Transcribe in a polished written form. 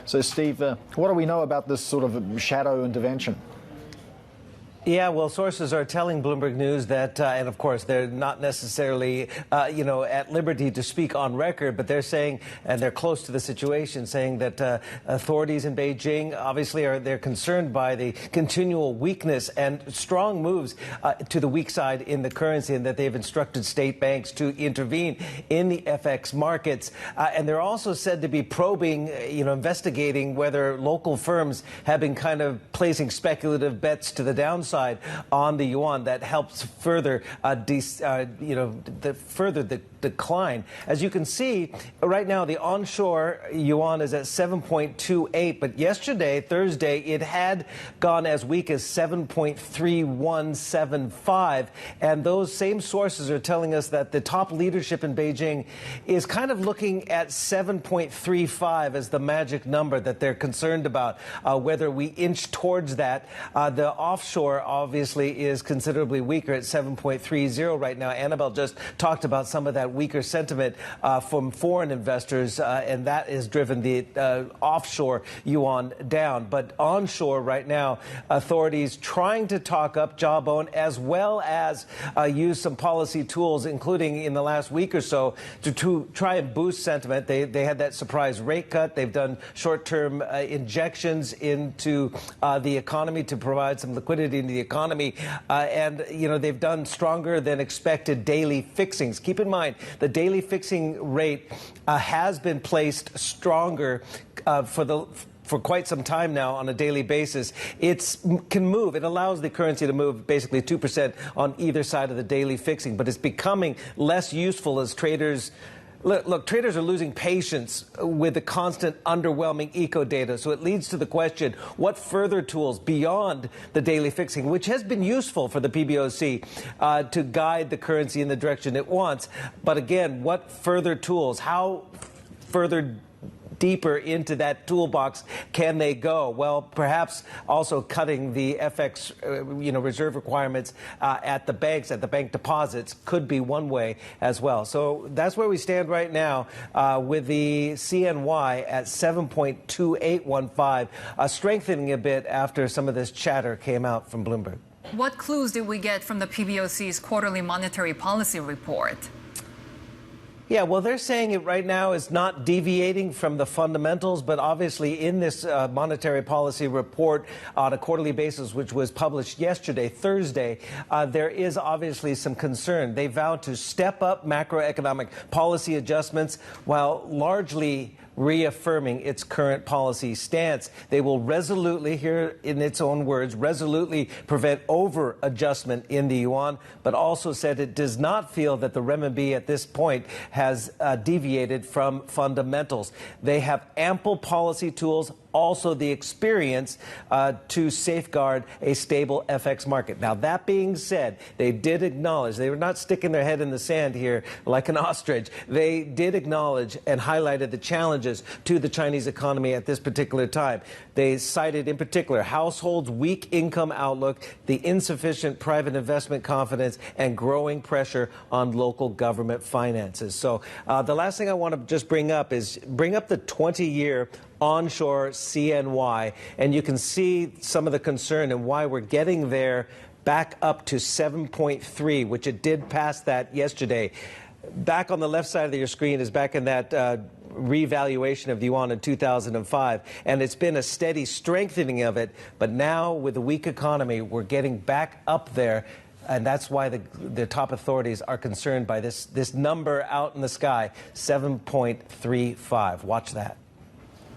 So, Steve, what do we know about this sort of shadow intervention? Yeah, well, sources are telling Bloomberg News that, and of course, they're not necessarily, at liberty to speak on record, but they're saying, and they're close to the situation, saying that authorities in Beijing obviously they're concerned by the continual weakness and strong moves to the weak side in the currency, and that they've instructed state banks to intervene in the FX markets. And they're also said to be probing, investigating whether local firms have been kind of placing speculative bets to the downside on the yuan that helps further, further the decline. As you can see, right now the onshore yuan is at 7.28, but yesterday, Thursday, it had gone as weak as 7.3175, and those same sources are telling us that the top leadership in Beijing is kind of looking at 7.35 as the magic number that they're concerned about, whether we inch towards that. The offshore obviously is considerably weaker at 7.30 right now. Annabelle just talked about some of that weaker sentiment from foreign investors, and that has driven the offshore yuan down. But onshore right now, authorities trying to talk up jawbone as well as use some policy tools, including in the last week or so, to try and boost sentiment. They had that surprise rate cut. They've done short-term injections into the economy to provide some liquidity into the economy, and they've done stronger than expected daily fixings. Keep in mind, the daily fixing rate has been placed stronger for quite some time now on a daily basis. It can move. It allows the currency to move basically 2% on either side of the daily fixing, but it's becoming less useful as traders. Look, traders are losing patience with the constant underwhelming eco data. So it leads to the question, what further tools beyond the daily fixing, which has been useful for the PBOC to guide the currency in the direction it wants. But again, what further tools, how further deeper into that toolbox can they go? Well, perhaps also cutting the FX, reserve requirements at the banks, at the bank deposits, could be one way as well. So that's where we stand right now with the CNY at 7.2815, strengthening a bit after some of this chatter came out from Bloomberg. What clues did we get from the PBOC's quarterly monetary policy report? Yeah, well, they're saying it right now is not deviating from the fundamentals, but obviously in this monetary policy report on a quarterly basis, which was published yesterday, Thursday, there is obviously some concern. They vowed to step up macroeconomic policy adjustments while largely reaffirming its current policy stance. They will resolutely, here in its own words, resolutely prevent over-adjustment in the yuan, but also said it does not feel that the renminbi at this point has deviated from fundamentals. They have ample policy tools, also the experience to safeguard a stable FX market. Now, that being said, they did acknowledge, they were not sticking their head in the sand here like an ostrich. They did acknowledge and highlighted the challenges to the Chinese economy at this particular time. They cited in particular households' weak income outlook, the insufficient private investment confidence, and growing pressure on local government finances. So the last thing I want to just bring up is the 20-year onshore CNY, and you can see some of the concern and why we're getting there back up to 7.3, which it did pass that yesterday. Back on the left side of your screen is back in that revaluation of the yuan in 2005, and it's been a steady strengthening of it, but now with the weak economy, we're getting back up there. And that's why the top authorities are concerned by this number out in the sky, 7.35. Watch that.